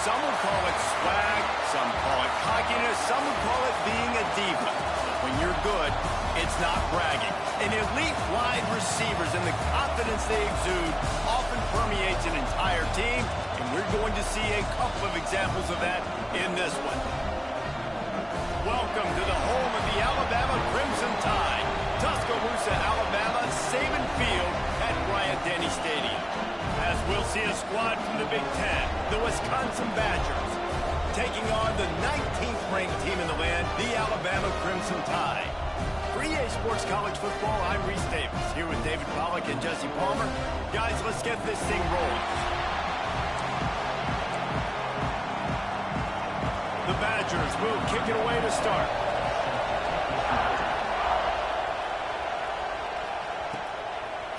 Some would call it swag, some call it cockiness, some would call it being a diva. When you're good, it's not bragging. And elite wide receivers and the confidence they exude often permeates an entire team, and we're going to see a couple of examples of that in this one. Welcome to the home of the Alabama Crimson Tide. Tuscaloosa, Alabama, Saban Field at Bryant-Denny Stadium. As we'll see a squad from the Big Ten, the Wisconsin Badgers, taking on the 19th ranked team in the land, the Alabama Crimson Tide. For EA Sports College Football, I'm Reese Davis, here with David Pollack and Jesse Palmer. Guys, let's get this thing rolling. The Badgers will kick it away to start.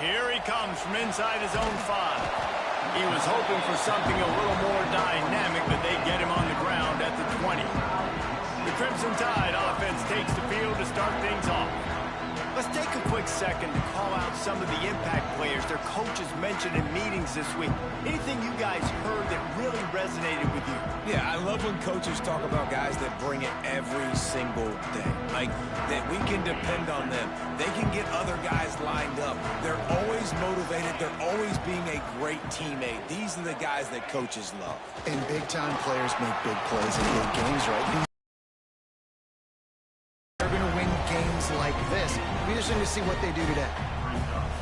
Here he comes from inside his own 5. He was hoping for something a little more dynamic, but they get him on the ground at the 20. The Crimson Tide offense takes the field to start things off. Let's take a quick second to call out some of the impact players their coaches mentioned in meetings this week. Anything you guys heard that really resonated with you? Yeah, I love when coaches talk about guys that bring it every single day. Like, that we can depend on them. They can get other guys lined up. They're always motivated. They're always being a great teammate. These are the guys that coaches love. And big-time players make big plays in big games, right? They're going to win games like this. We just need to see what they do today.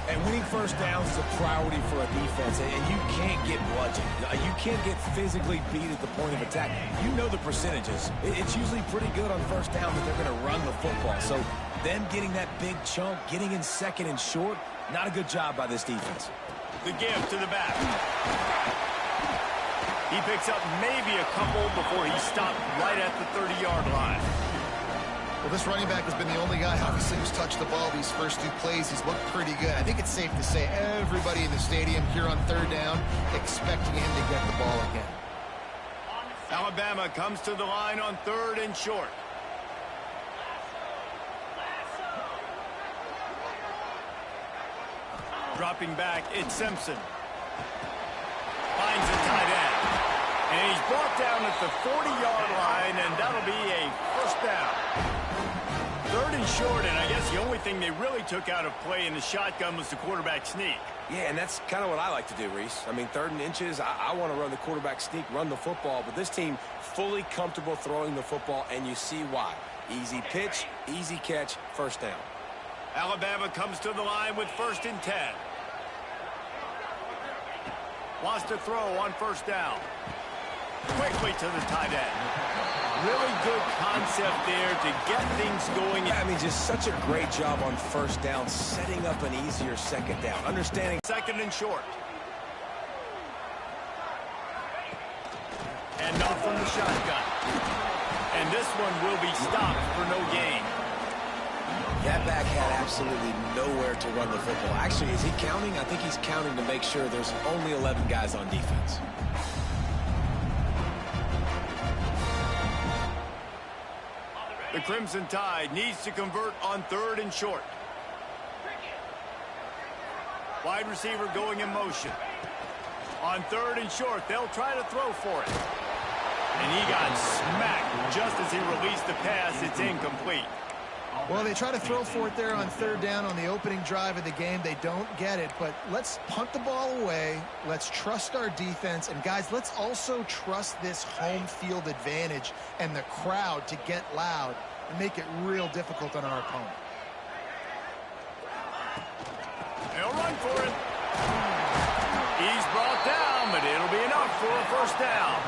And winning first downs is a priority for a defense, and you can't get bludgeoned. You can't get physically beat at the point of attack. You know the percentages. It's usually pretty good on first down that they're going to run the football. So them getting that big chunk, getting in second and short, not a good job by this defense. The give to the back. He picks up maybe a couple before he stopped right at the 30-yard line. Well, this running back has been the only guy, obviously, who's touched the ball these first 2 plays. He's looked pretty good. I think it's safe to say everybody in the stadium here on third down expecting him to get the ball again. Alabama comes to the line on 3rd and short. Dropping back, it's Simpson. Finds a tight end. And he's brought down at the 40-yard line, and that'll be a first down. 3rd and short, and I guess the only thing they really took out of play in the shotgun was the quarterback sneak. Yeah, and that's kind of what I like to do, Reese. I mean, 3rd and inches, I want to run the quarterback sneak, run the football, but this team fully comfortable throwing the football, and you see why. Easy pitch, easy catch, first down. Alabama comes to the line with 1st and 10. Wants to throw on first down. Quickly to the tight end. Really good concept there to get things going. I mean, just such a great job on first down, setting up an easier second down. Understanding 2nd and short. And off from the shotgun. And this one will be stopped for no gain. That back had absolutely nowhere to run the football. Actually, is he counting? I think he's counting to make sure there's only 11 guys on defense. The Crimson Tide needs to convert on 3rd and short. Wide receiver going in motion. On 3rd and short, they'll try to throw for it. And he got smacked just as he released the pass. It's incomplete. Well, they try to throw for it there on 3rd down on the opening drive of the game. They don't get it, but let's punt the ball away. Let's trust our defense. And, guys, let's also trust this home field advantage and the crowd to get loud and make it real difficult on our opponent. They'll run for it. He's brought down, but it'll be enough for a first down.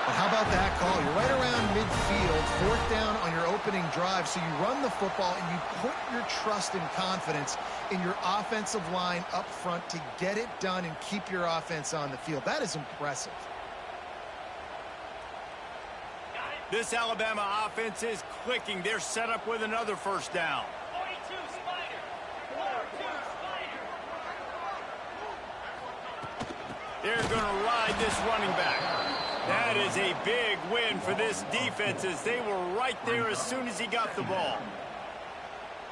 Well, how about that call? You're right around midfield, 4th down on your opening drive, so you run the football and you put your trust and confidence in your offensive line up front to get it done and keep your offense on the field. That is impressive. This Alabama offense is clicking. They're set up with another first down. 42 Spider. 42 Spider. They're going to ride this running back. That is a big win for this defense as they were right there as soon as he got the ball.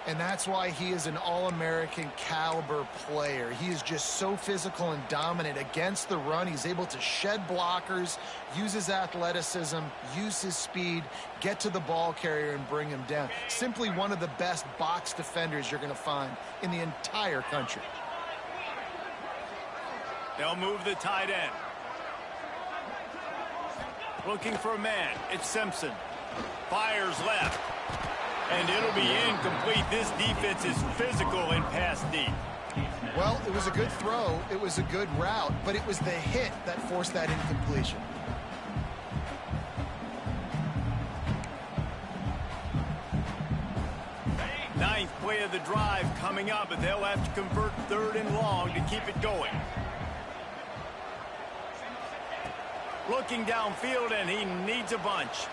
And that's why he is an All-American caliber player. He is just so physical and dominant against the run. He's able to shed blockers, use his athleticism, use his speed, get to the ball carrier and bring him down. Simply one of the best box defenders you're going to find in the entire country. They'll move the tight end. Looking for a man. It's Simpson. Fires left. And it'll be incomplete. This defense is physical and pass deep. Well, it was a good throw. It was a good route, but it was the hit that forced that incompletion. Ninth play of the drive coming up, but they'll have to convert 3rd and long to keep it going. Looking downfield, and he needs a bunch.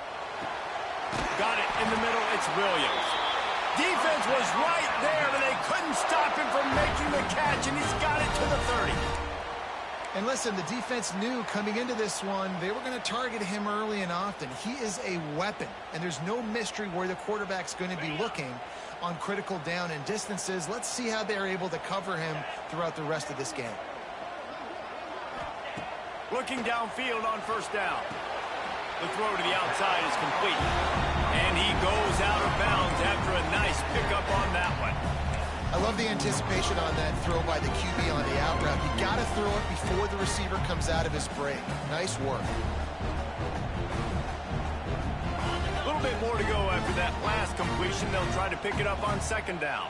Got it in the middle. It's Williams. Defense was right there, but they couldn't stop him from making the catch, and he's got it to the 30. And listen, the defense knew coming into this one, they were going to target him early and often. He is a weapon, and there's no mystery where the quarterback's going to be looking on critical down and distances. Let's see how they're able to cover him throughout the rest of this game. Looking downfield on 1st down. The throw to the outside is complete. And he goes out of bounds after a nice pickup on that one. I love the anticipation on that throw by the QB on the out route. You got to throw it before the receiver comes out of his break. Nice work. A little bit more to go after that last completion. They'll try to pick it up on 2nd down.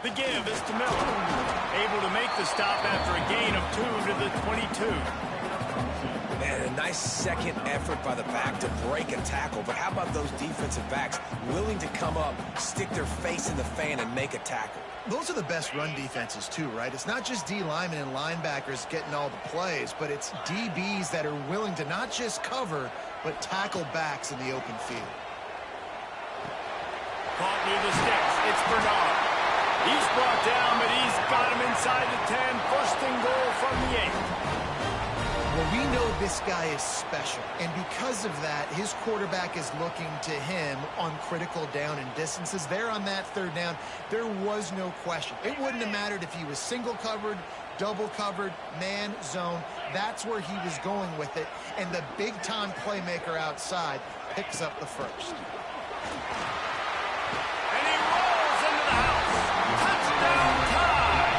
The give is to Miller. Able to make the stop after a gain of 2 to the 22. Man, a nice second effort by the back to break a tackle. But how about those defensive backs willing to come up, stick their face in the fan, and make a tackle? Those are the best run defenses too, right? It's not just D linemen and linebackers getting all the plays, but it's DBs that are willing to not just cover, but tackle backs in the open field. Caught near the sticks. It's Bernard. He's brought down, but he's got him inside the 10. 1st and goal from the 8. Well, we know this guy is special, and because of that, his quarterback is looking to him on critical down and distances. There on that 3rd down, there was no question. It wouldn't have mattered if he was single covered, double covered, man, zone. That's where he was going with it, and the big-time playmaker outside picks up the 1st. And he rolls into the house. Touchdown tie.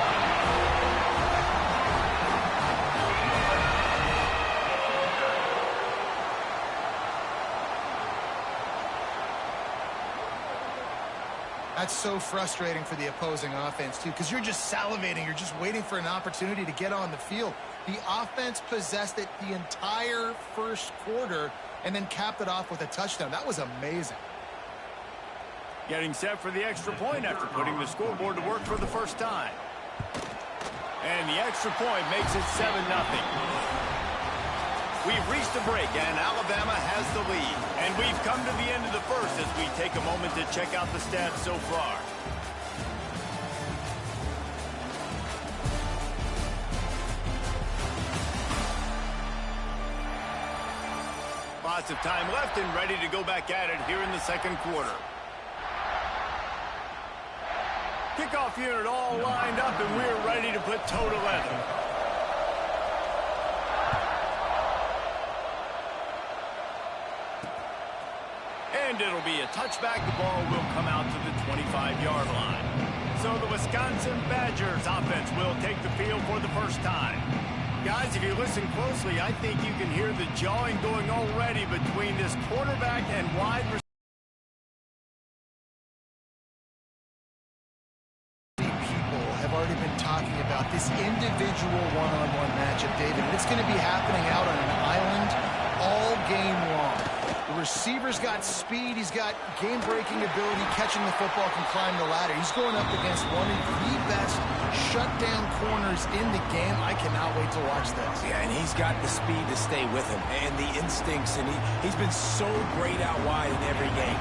That's so frustrating for the opposing offense, too, because you're just salivating. You're just waiting for an opportunity to get on the field. The offense possessed it the entire 1st quarter and then capped it off with a touchdown. That was amazing. Getting set for the extra point after putting the scoreboard to work for the 1st time. And the extra point makes it 7-0. We've reached a break, and Alabama has the lead. And we've come to the end of the 1st as we take a moment to check out the stats so far. Lots of time left and ready to go back at it here in the 2nd quarter. Kickoff unit all lined up, and we're ready to put toe to leather. And it'll be a touchback. The ball will come out to the 25-yard line. So the Wisconsin Badgers offense will take the field for the 1st time. Guys, if you listen closely, I think you can hear the jawing going already between this quarterback and wide receiver. Already been talking about this individual one-on-one matchup, David, and it's going to be happening out on an island all game long. The receiver's got speed. He's got game-breaking ability, catching the football, can climb the ladder. He's going up against one of the best shutdown corners in the game. I cannot wait to watch this. Yeah, and he's got the speed to stay with him and the instincts, and he's been so great out wide in every game.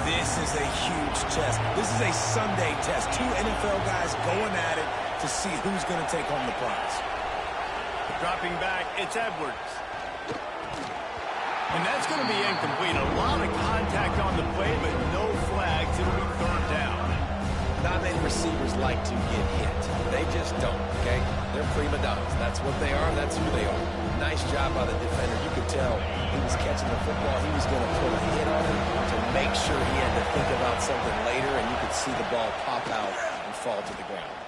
This is a huge test. This is a Sunday test. Two NFL guys going at it to see who's going to take home the prize. Dropping back, it's Edwards. And that's going to be incomplete. A lot of contact on the play, but no flags. It'll be third down. Not many receivers like to get hit. They just don't, okay? They're prima donnas. That's what they are. That's who they are. Nice job by the defender. You could tell he was catching the football. He was going to put a hit on it to make sure he had to think about something later, and you could see the ball pop out and fall to the ground.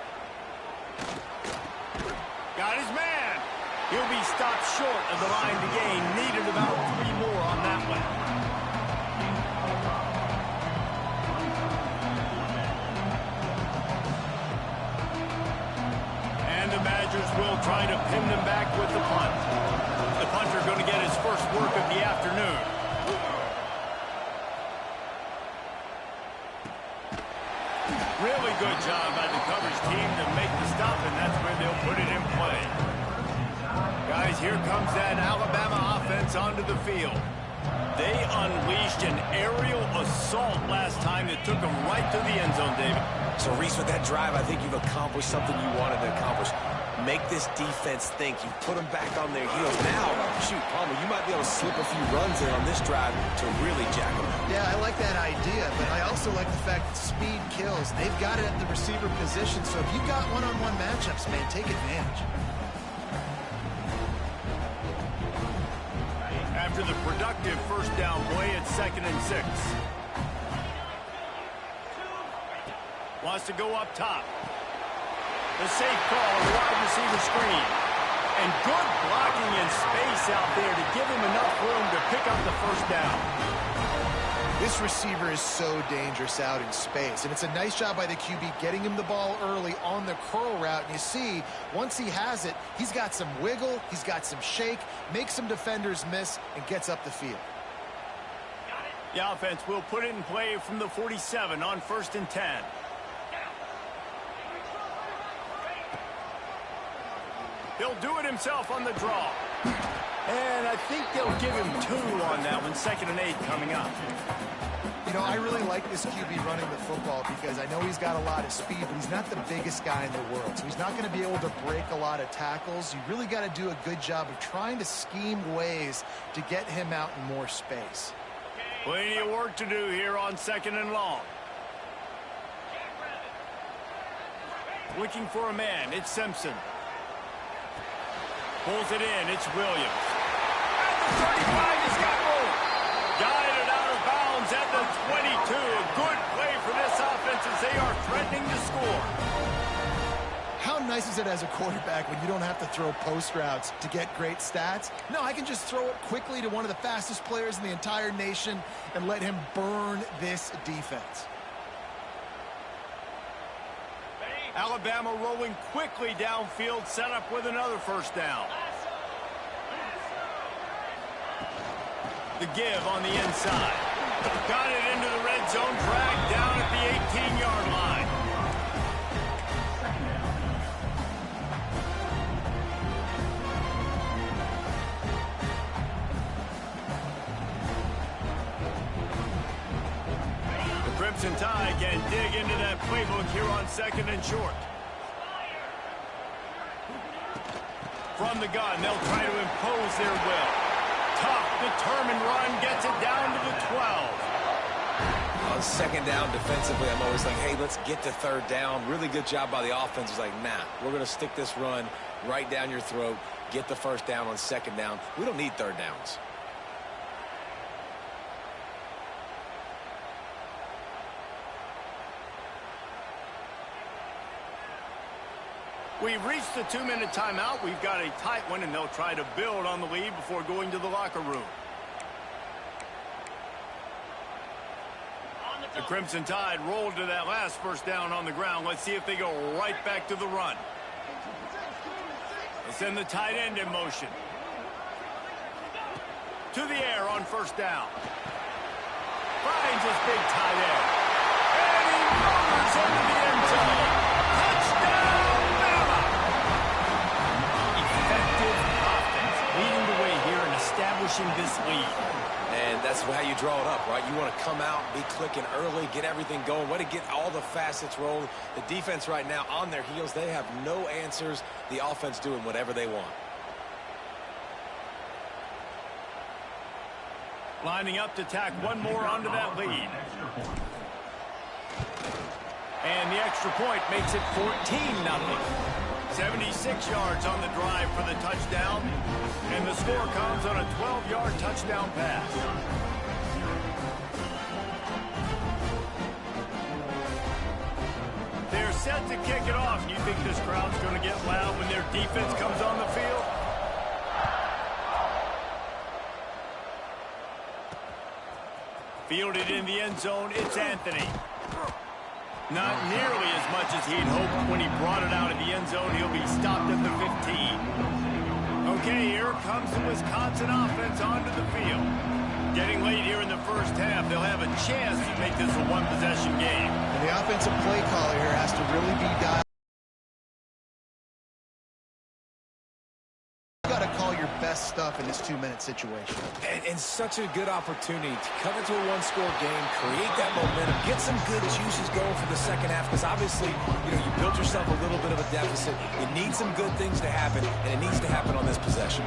Got his man. He'll be stopped short of the line to gain. Needed about 3 more on that one. And the Badgers will try to pin them back with the punt. The punter going to get his first work of the afternoon. Really good job by the coverage team to make the stop, and that's where they'll put it in play. Guys, here comes that Alabama offense onto the field. They unleashed an aerial assault last time that took them right to the end zone, David. So, Reese, with that drive, I think you've accomplished something you wanted to accomplish. Make this defense think. You put them back on their heels. Now, shoot, Palmer, you might be able to slip a few runs in on this drive to really jack them up. Yeah, I like that idea, but I also like the fact that speed kills. They've got it at the receiver position, so if you've got one-on-one matchups, man, take advantage. After the productive first down play, it's 2nd and 6. Wants to go up top. The safe call, a wide receiver screen. And good blocking in space out there to give him enough room to pick up the first down. This receiver is so dangerous out in space, and it's a nice job by the QB getting him the ball early on the curl route. And you see, once he has it, he's got some wiggle, he's got some shake, makes some defenders miss, and gets up the field. The offense will put it in play from the 47 on 1st and 10. He'll do it himself on the draw. And I think they'll give him 2 on that one. 2nd and 8 coming up. You know, I really like this QB running the football because I know he's got a lot of speed, but he's not the biggest guy in the world. So he's not going to be able to break a lot of tackles. You really got to do a good job of trying to scheme ways to get him out in more space. Plenty of work to do here on 2nd and long. Looking for a man. It's Simpson. Pulls it in. It's Williams. At the 35, he's got room. Guided out of bounds at the 22. A good play for this offense as they are threatening to score. How nice is it as a quarterback when you don't have to throw post routes to get great stats? No, I can just throw it quickly to one of the fastest players in the entire nation and let him burn this defense. Alabama rolling quickly downfield, set up with another first down. The give on the inside. Got it into the red zone, dragged down at the 18-yard line. The Crimson Tide can dig into that playbook here on 2nd and short. From the gun, they'll try to impose their will. Tough, determined run, gets it down to the 12. On 2nd down defensively, I'm always like, hey, let's get to 3rd down. Really good job by the offense. It's like, nah, we're going to stick this run right down your throat, get the 1st down on 2nd down. We don't need 3rd downs. We've reached the 2-minute timeout. We've got a tight one, and they'll try to build on the lead before going to the locker room. The Crimson Tide rolled to that last first down on the ground. Let's see if they go right back to the run. They send the tight end in motion. To the air on first down. Finds his big tight end. And he motors into the end zone. Touchdown, Bama! Effective offense, leading the way here and establishing this lead. And that's how you draw it up, right? You want to come out, be clicking early, get everything going, way to get all the facets rolling. The defense right now on their heels, they have no answers. The offense doing whatever they want. Lining up to tack one more onto that lead. And the extra point makes it 14-0. 76 yards on the drive for the touchdown. And the score comes on a 12-yard touchdown pass. They're set to kick it off. You think this crowd's going to get loud when their defense comes on the field? Fielded in the end zone, it's Anthony. Not nearly as much as he'd hoped when he brought it out of the end zone. He'll be stopped at the 15. Okay, here comes the Wisconsin offense onto the field. Getting late here in the first half, they'll have a chance to make this a one-possession game. And the offensive play caller here has to really be dialed. Best stuff in this 2-minute situation. And such a good opportunity to come into a one-score game, create that momentum, get some good juices going for the second half, because obviously, you built yourself a little bit of a deficit. You need some good things to happen, and it needs to happen on this possession.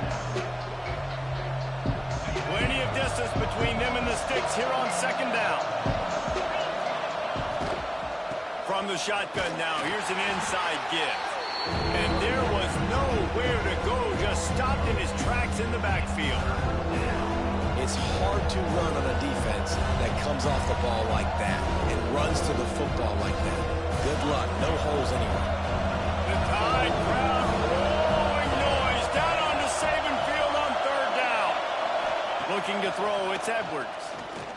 Plenty of distance between them and the sticks here on second down. From the shotgun now, here's an inside give. And there was nowhere to go, just stopped in his tracks in the backfield. It's hard to run on a defense that comes off the ball like that and runs to the football like that. Good luck, no holes anywhere. The Tide crowd roaring noise down onto Saban Field on third down. Looking to throw, it's Edwards.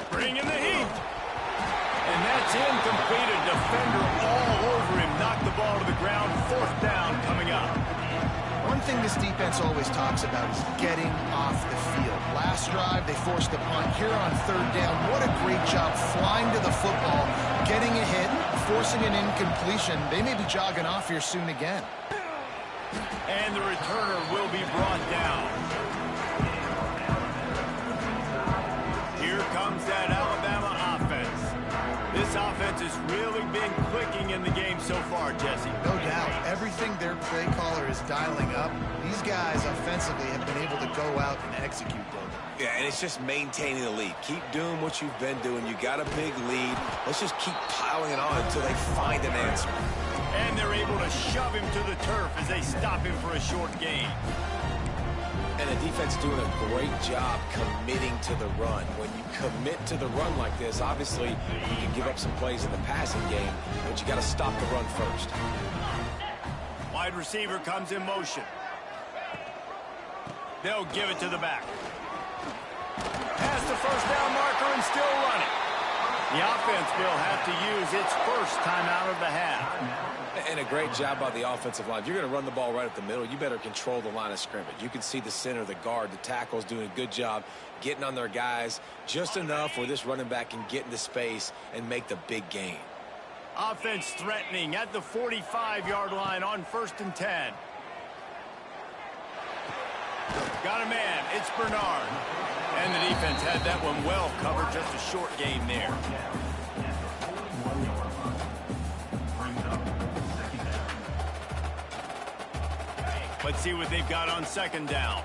Bringing the heat. And that's incomplete. A defender all over him. Knocked the ball to the ground. Fourth down coming up. One thing this defense always talks about is getting off the field. Last drive, they forced a punt. Here on third down, what a great job flying to the football, getting a hit, forcing an incompletion. They may be jogging off here soon again. And the returner will be brought down. Here comes that Alabama offense. This offense has really been clicking in the game so far, Jesse. No doubt. Everything their play caller is dialing up, these guys offensively have been able to go out and execute, David. Yeah, and it's just maintaining the lead. Keep doing what you've been doing. You got a big lead. Let's just keep piling it on until they find an answer. And they're able to shove him to the turf as they stop him for a short gain. And the defense doing a great job committing to the run. When you commit to the run like this, obviously you can give up some plays in the passing game, but you got to stop the run first. Wide receiver comes in motion. They'll give it to the back. Past the first down marker and still running. The offense will have to use its first time out of the half. And a great job by the offensive line. If you're going to run the ball right up the middle, you better control the line of scrimmage. You can see the center, the guard, the tackles doing a good job getting on their guys just enough where this running back can get into space and make the big gain. Offense threatening at the 45-yard line on 1st and 10. Got a man. It's Bernard. And the defense had that one well covered. Just a short gain there. Let's see what they've got on second down.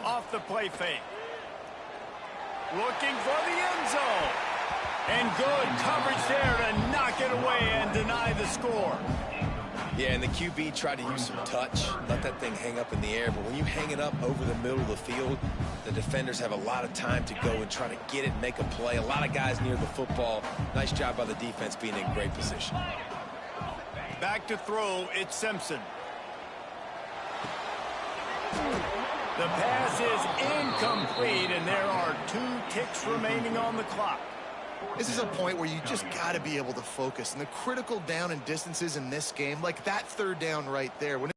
Off the play fake. Looking for the end zone. And good coverage there to knock it away and deny the score. Yeah, and the QB tried to use some touch, let that thing hang up in the air. But when you hang it up over the middle of the field, the defenders have a lot of time to go and try to get it and make a play. A lot of guys near the football. Nice job by the defense being in great position. Back to throw, it's Simpson. The pass is incomplete, and there are 2 ticks remaining on the clock. This is a point where you just got to be able to focus. And the critical down and distances in this game, like that third down right there, when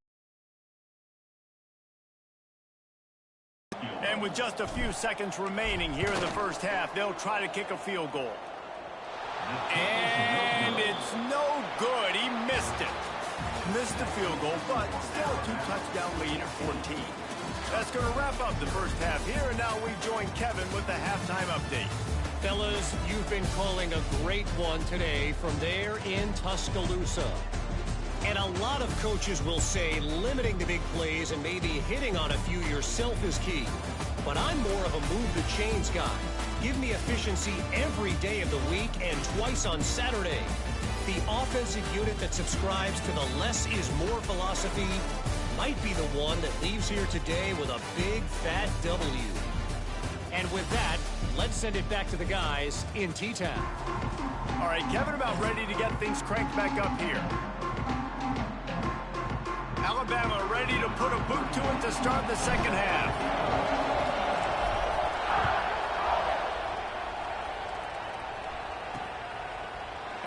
And with just a few seconds remaining here in the first half, they'll try to kick a field goal. And it's no good. He missed it. Missed the field goal, but still a 2-touchdown lead at 14. That's going to wrap up the first half here, and now we join Kevin with the halftime update. Fellas, you've been calling a great one today from there in Tuscaloosa. And a lot of coaches will say limiting the big plays and maybe hitting on a few yourself is key. But I'm more of a move the chains guy. Give me efficiency every day of the week and twice on Saturday. The offensive unit that subscribes to the less is more philosophy might be the one that leaves here today with a big fat W. And with that, let's send it back to the guys in T-Town. All right, Kevin, about ready to get things cranked back up here. Alabama ready to put a boot to it to start the second half.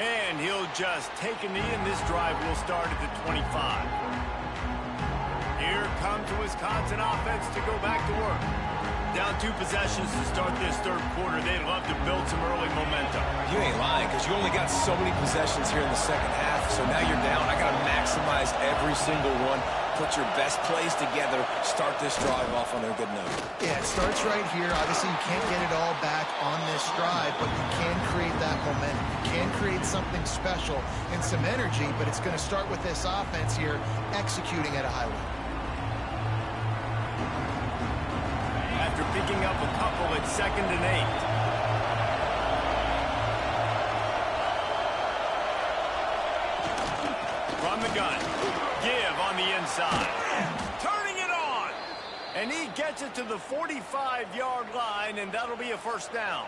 And he'll just take a knee, and this drive will start at the 25. Here comes the Wisconsin offense to go back to work. Down 2 possessions to start this third quarter. They'd love to build some early momentum. You ain't lying, because you only got so many possessions here in the second half, so now you're down. I got to maximize every single one. Put your best plays together. Start this drive off on a good note. Yeah, it starts right here. Obviously, you can't get it all back on this drive, but you can create that momentum. You can create something special and some energy, but it's going to start with this offense here executing at a high level. After picking up a couple, it's 2nd and 8. From the gun, give on the inside. Turning it on. And he gets it to the 45-yard line, and that'll be a first down.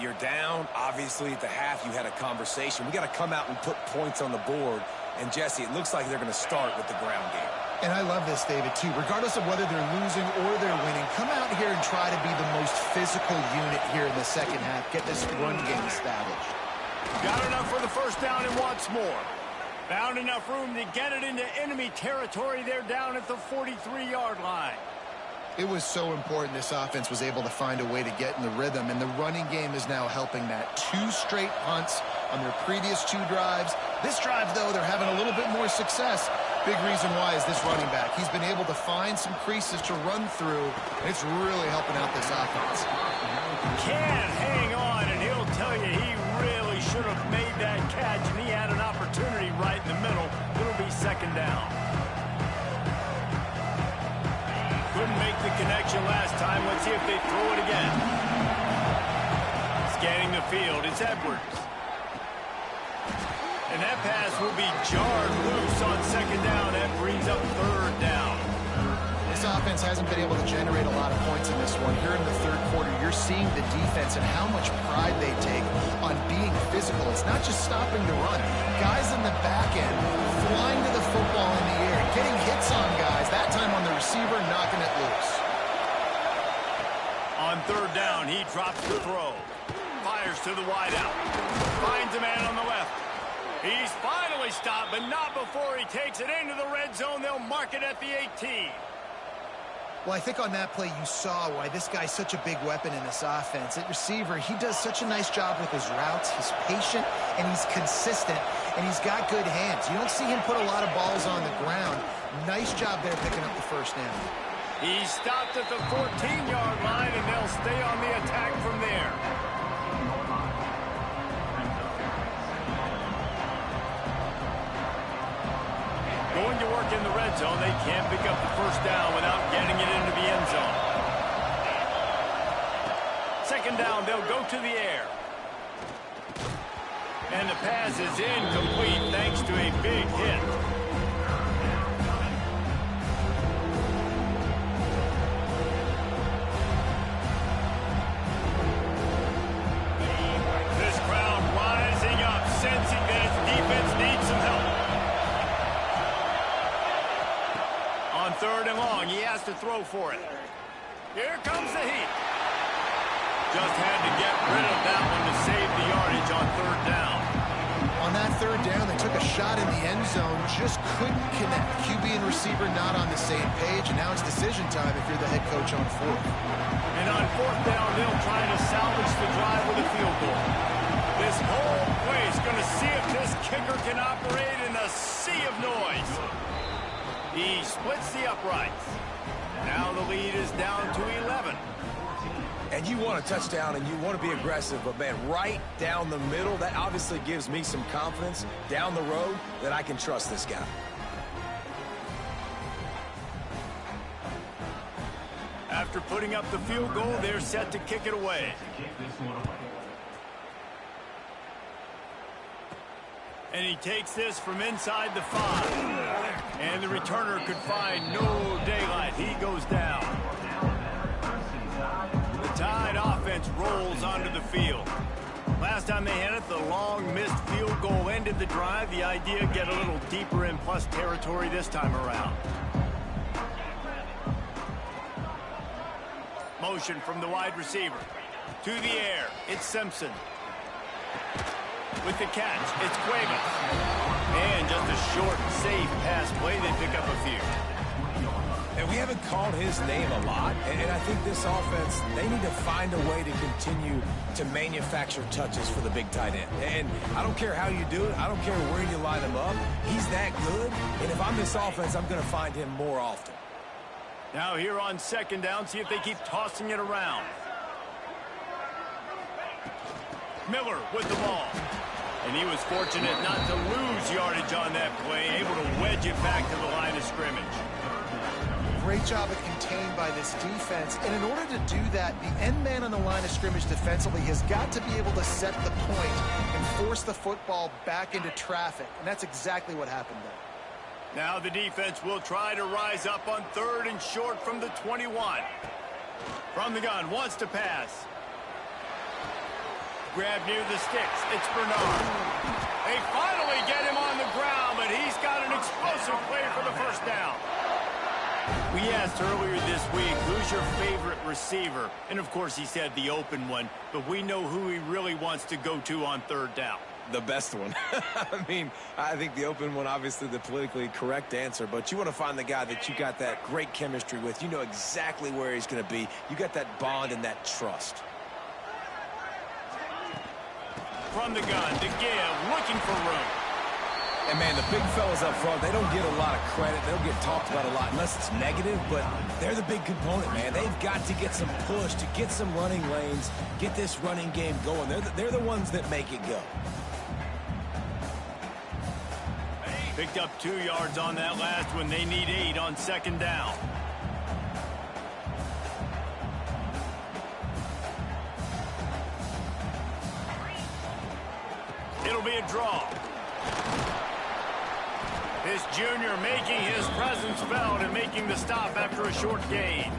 You're down. Obviously, at the half, you had a conversation. We got to come out and put points on the board. And, Jesse, it looks like they're going to start with the ground game. And I love this, David, too. Regardless of whether they're losing or they're winning, come out here and try to be the most physical unit here in the second half. Get this run game established. Got enough for the first down and wants more. Found enough room to get it into enemy territory. They're down at the 43-yard line. It was so important this offense was able to find a way to get in the rhythm, and the running game is now helping that. 2 straight punts on their previous 2 drives. This drive, though, they're having a little bit more success. Big reason why is this running back. He's been able to find some creases to run through, and it's really helping out this offense. Can't hang on, and he'll tell you he really should have made that catch, and he had an opportunity right in the middle. It'll be 2nd down. Couldn't make the connection last time. Let's see if they throw it again. Scanning the field, it's Edwards. And that pass will be jarred loose on 2nd down. That brings up 3rd down. This offense hasn't been able to generate a lot of points in this one. Here in the third quarter, you're seeing the defense and how much pride they take on being physical. It's not just stopping the run. Guys in the back end flying to the football in the air, getting hits on guys, that time on the receiver, knocking it loose. On 3rd down, he drops the throw. Fires to the wideout. Finds a man on the left. He's finally stopped, but not before he takes it into the red zone. They'll mark it at the 18. Well, I think on that play you saw why this guy's such a big weapon in this offense. At receiver, he does such a nice job with his routes. He's patient, and he's consistent, and he's got good hands. You don't see him put a lot of balls on the ground. Nice job there picking up the first down. He stopped at the 14-yard line, and they'll stay on the attack from there. Going to work in the red zone. They can't pick up the first down without getting it into the end zone. 2nd down, they'll go to the air. And the pass is incomplete thanks to a big hit. This crowd rising up, sensing that its defense needs some help. On 3rd and long, he has to throw for it. Here comes the heat. Just had to get rid of that one to save the yardage on 3rd down. On that third down. They took a shot in the end zone, just couldn't connect. QB and receiver not on the same page, and now it's decision time if you're the head coach on fourth. And on fourth down, they'll try to salvage the drive with a field goal. This whole place going to see if this kicker can operate in a sea of noise. He splits the uprights. Now the lead is down to 11. And you want a touchdown and you want to be aggressive, but man, right down the middle, that obviously gives me some confidence down the road that I can trust this guy. After putting up the field goal, they're set to kick it away. And he takes this from inside the 5. And the returner could find no daylight. He goes down. The Tide offense rolls onto the field. Last time they had it, the long missed field goal ended the drive. The idea, get a little deeper in plus territory this time around. Motion from the wide receiver. To the air, it's Simpson. With the catch, it's Cuevas. And just a short, safe pass play, they pick up a few. And we haven't called his name a lot, and I think this offense, they need to find a way to continue to manufacture touches for the big tight end. And I don't care how you do it. I don't care where you line him up. He's that good, and if I'm this offense, I'm going to find him more often. Now here on second down, see if they keep tossing it around. Miller with the ball. And he was fortunate not to lose yardage on that play, able to wedge it back to the line of scrimmage. Great job of contained by this defense. And in order to do that, the end man on the line of scrimmage defensively has got to be able to set the point and force the football back into traffic. And that's exactly what happened there. Now the defense will try to rise up on third and short from the 21. From the gun, wants to pass. Grab near the sticks. It's Bernard. They finally get him on the ground, but he's got an explosive play for the first down. We asked earlier this week, who's your favorite receiver? And, of course, he said the open one, but we know who he really wants to go to on third down. The best one. I mean, I think the open one, obviously the politically correct answer, but you want to find the guy that you got that great chemistry with. You know exactly where he's going to be. You got that bond and that trust. From the gun, to give, looking for room. And, man, the big fellas up front, they don't get a lot of credit. They don't get talked about a lot unless it's negative, but they're the big component, man. They've got to get some push, to get some running lanes, get this running game going. They're the ones that make it go. Picked up 2 yards on that last one. They need 8 on second down. It'll be a draw. This junior making his presence felt and making the stop after a short gain.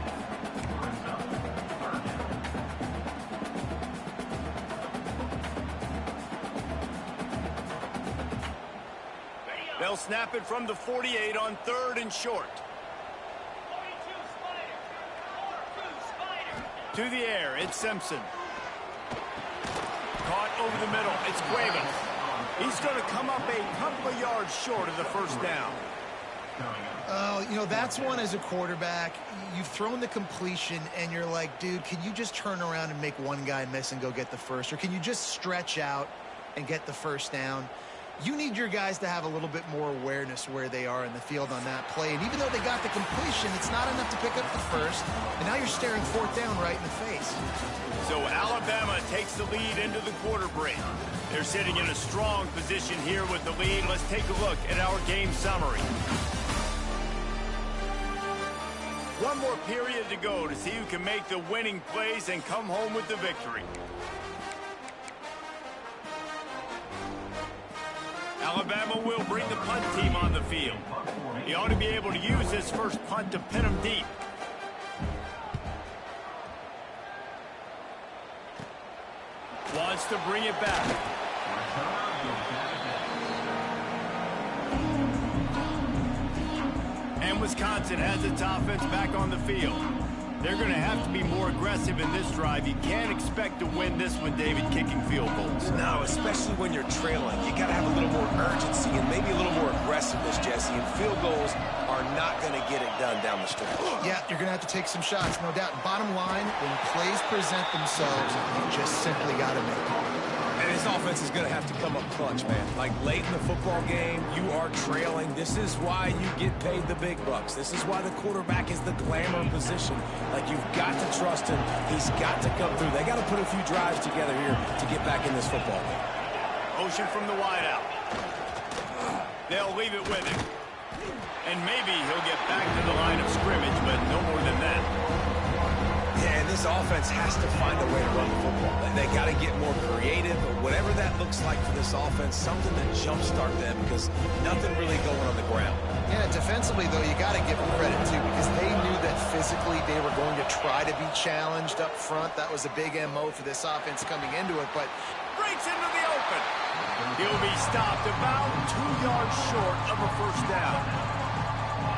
They'll snap it from the 48 on third and short. 42 Spider. To the air, it's Simpson. Caught over the middle, it's Cuevas. He's going to come up a couple of yards short of the first down. Oh, you know, that's one as a quarterback. You've thrown the completion, and you're like, dude, can you just turn around and make one guy miss and go get the first? Or can you just stretch out and get the first down? You need your guys to have a little bit more awareness where they are in the field on that play. And even though they got the completion, it's not enough to pick up the first. And now you're staring fourth down right in the face. So Alabama takes the lead into the quarter break. They're sitting in a strong position here with the lead. Let's take a look at our game summary. One more period to go to see who can make the winning plays and come home with the victory. Alabama will bring the punt team on the field. He ought to be able to use his first punt to pin him deep. Wants to bring it back. And Wisconsin has its offense back on the field. They're going to have to be more aggressive in this drive. You can't expect to win this one, David, kicking field goals. No, especially when you're trailing. You got to have a little more urgency and maybe a little more aggressiveness, Jesse. And field goals are not going to get it done down the stretch. Yeah, you're going to have to take some shots, no doubt. And bottom line, when plays present themselves, you just simply got to make them. And this offense is going to have to come up clutch, man. Like late in the football game, you are trailing. This is why you get paid the big bucks. This is why the quarterback is the glamour position. Like, you've got to trust him. He's got to come through. They got to put a few drives together here to get back in this football game. Motion from the wideout. They'll leave it with him. And maybe he'll get back to the line of scrimmage, but no more than that. Yeah, and this offense has to find a way to run the football. They got to get more creative, or whatever that looks like for this offense, something to jumpstart them, because nothing really going on the ground. Yeah, defensively, though, you got to give them credit, too, because they knew that physically they were going to try to be challenged up front. That was a big MO for this offense coming into it, but Breaks into the open. He'll be stopped about 2 yards short of a first down.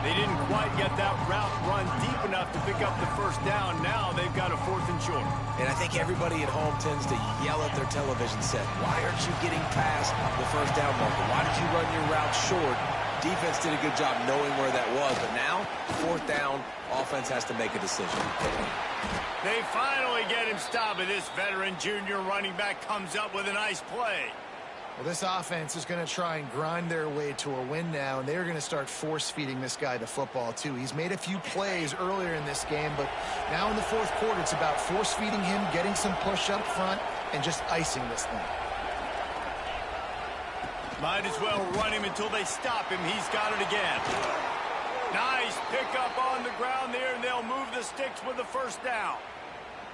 They didn't quite get that route run deep enough to pick up the first down. Now they've got a 4th and short. And I think everybody at home tends to yell at their television set, why aren't you getting past the first down marker? Why did you run your route short? Defense did a good job knowing where that was, but now, 4th down, offense has to make a decision. They finally get him stopped, and this veteran junior running back comes up with a nice play. well, this offense is going to try and grind their way to a win now, and they're going to start force-feeding this guy the football, too. He's made a few plays earlier in this game, but now in the 4th quarter, it's about force-feeding him, getting some push up front, and just icing this thing. Might as well run him until they stop him. He's got it again. Nice pickup on the ground there, and they'll move the sticks with the first down.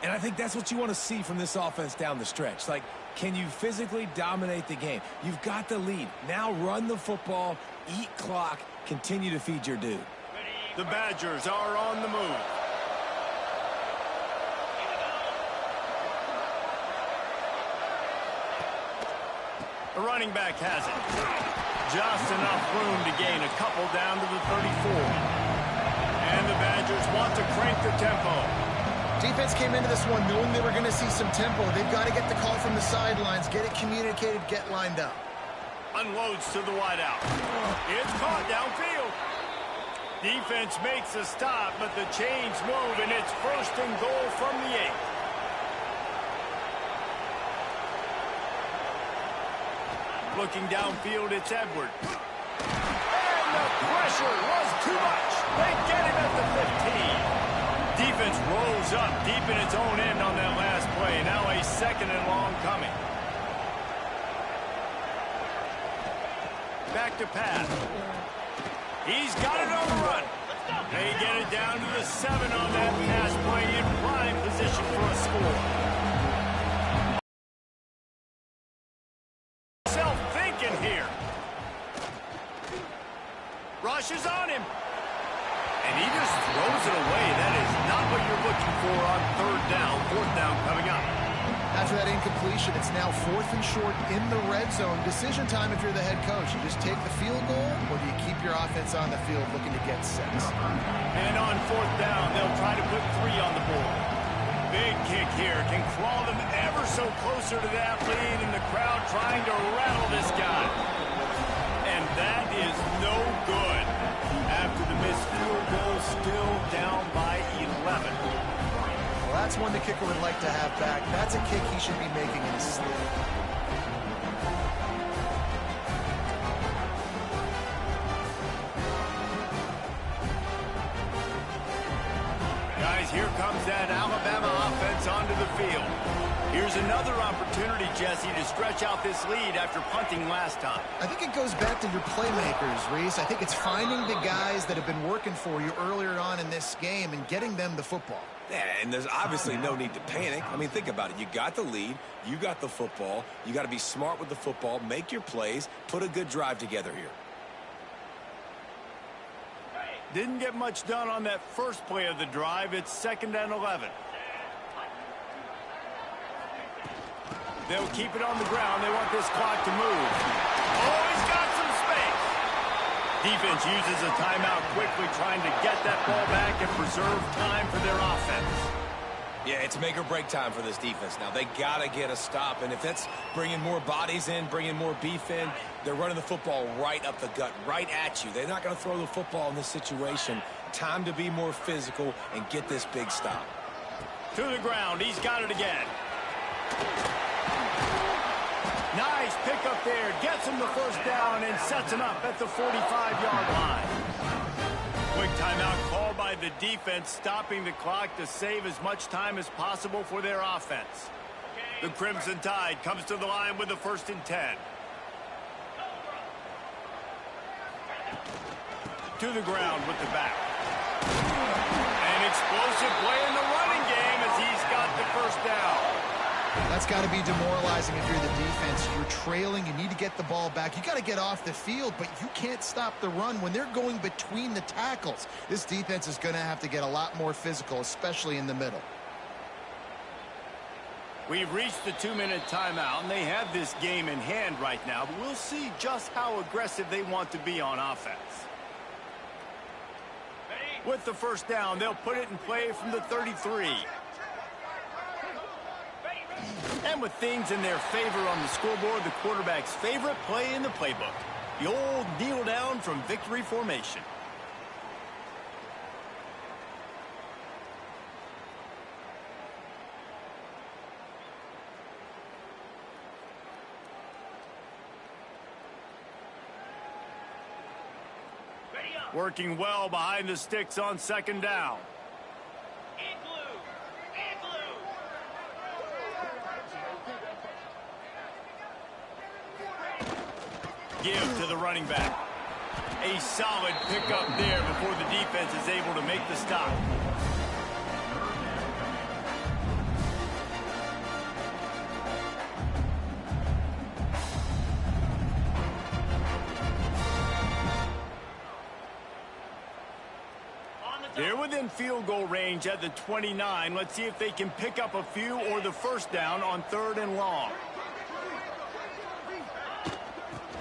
And I think that's what you want to see from this offense down the stretch. Like, can you physically dominate the game? You've got the lead. Now run the football, eat clock, continue to feed your dude. The Badgers are on the move. The running back has it. Just enough room to gain a couple down to the 34. And the Badgers want to crank the tempo. Defense came into this one knowing they were going to see some tempo. They've got to get the call from the sidelines, get it communicated, get lined up. Unloads to the wideout. It's caught downfield. Defense makes a stop, but the chains move, and it's 1st and goal from the 8. Looking downfield, it's Edward. And the pressure was too much. They get him at the 15. Defense rolls up deep in its own end on that last play. Now a 2nd and long coming. Back to pass. He's got it on the run. They get it down to the 7 on that pass play in prime position for a score. Self-thinking here. Rushes on him. And he just throws it away. That is not what you're looking for on 3rd down. 4th down coming up. After that incompletion, it's now 4th and short in the red zone. Decision time if you're the head coach. You just take the field goal, or do you keep your offense on the field looking to get 6? And on 4th down, they'll try to put 3 on the board. Big kick here. Can crawl them ever so closer to that lead, and the crowd trying to rattle this guy. And that is no good. After the missed field goal, still down by 11. Well, that's one the kicker would like to have back. That's a kick he should be making in his sleep. Guys, here comes that Alabama offense onto the field. Here's another opportunity, Jesse, to stretch out this lead after punting last time. I think it goes back to your playmakers, Reese. I think it's finding the guys that have been working for you earlier on in this game and getting them the football. Yeah, and there's obviously no need to panic. I mean, think about it. You got the lead. You got the football. You got to be smart with the football, make your plays, put a good drive together here. Didn't get much done on that first play of the drive. It's 2nd and 11. They'll keep it on the ground. They want this clock to move. Oh, he's got some space. Defense uses a timeout quickly, trying to get that ball back and preserve time for their offense. Yeah, it's make or break time for this defense now. They got to get a stop, and if that's bringing more bodies in, bringing more beef in, they're running the football right up the gut, right at you. They're not going to throw the football in this situation. Time to be more physical and get this big stop. To the ground. He's got it again. Nice pick up there. Gets him the first down and sets him up at the 45-yard line. Quick timeout called by the defense, stopping the clock to save as much time as possible for their offense. The Crimson Tide comes to the line with the 1st and 10. To the ground with the back. An explosive play in the running game as he's got the first down. That's got to be demoralizing if you're the defense. You're trailing. You need to get the ball back. You got to get off the field, but you can't stop the run when they're going between the tackles. This defense is going to have to get a lot more physical, especially in the middle. We've reached the 2-minute timeout, and they have this game in hand right now, but we'll see just how aggressive they want to be on offense. With the first down, they'll put it in play from the 33. And with things in their favor on the scoreboard, the quarterback's favorite play in the playbook, the old kneel down from victory formation. Working well behind the sticks on 2nd down. Give to the running back. A solid pickup there before the defense is able to make the stop. They're within field goal range at the 29. Let's see if they can pick up a few or the first down on 3rd and long.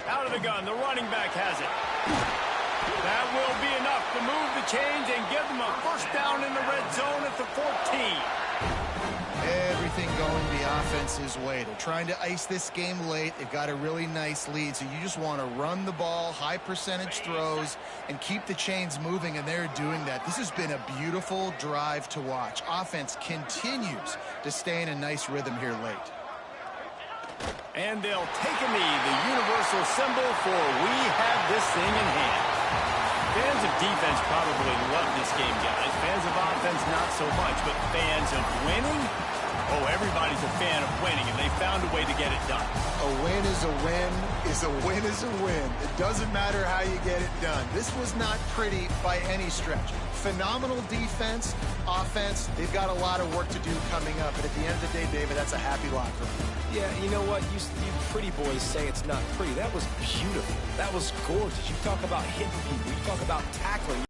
Out of the gun, the running back has it. That will be enough to move the chains and give them a first down in the red zone at the 14. Everything going the offense's way. They're trying to ice this game late. They've got a really nice lead, so you just want to run the ball, high percentage throws, and keep the chains moving, and they're doing that. This has been a beautiful drive to watch. Offense continues to stay in a nice rhythm here late. And they'll take a knee, the universal symbol for we have this thing in hand. Fans of defense probably love this game, guys. Fans of offense, not so much. But fans of winning? Oh, everybody's a fan of winning, and they found a way to get it done. A win is a win is a win is a win. It doesn't matter how you get it done. This was not pretty by any stretch. Phenomenal defense, offense. They've got a lot of work to do coming up. But at the end of the day, David, that's a happy lot for me. Yeah, you know what? You pretty boys say it's not pretty. That was beautiful. That was gorgeous. You talk about hitting people. You talk about tackling.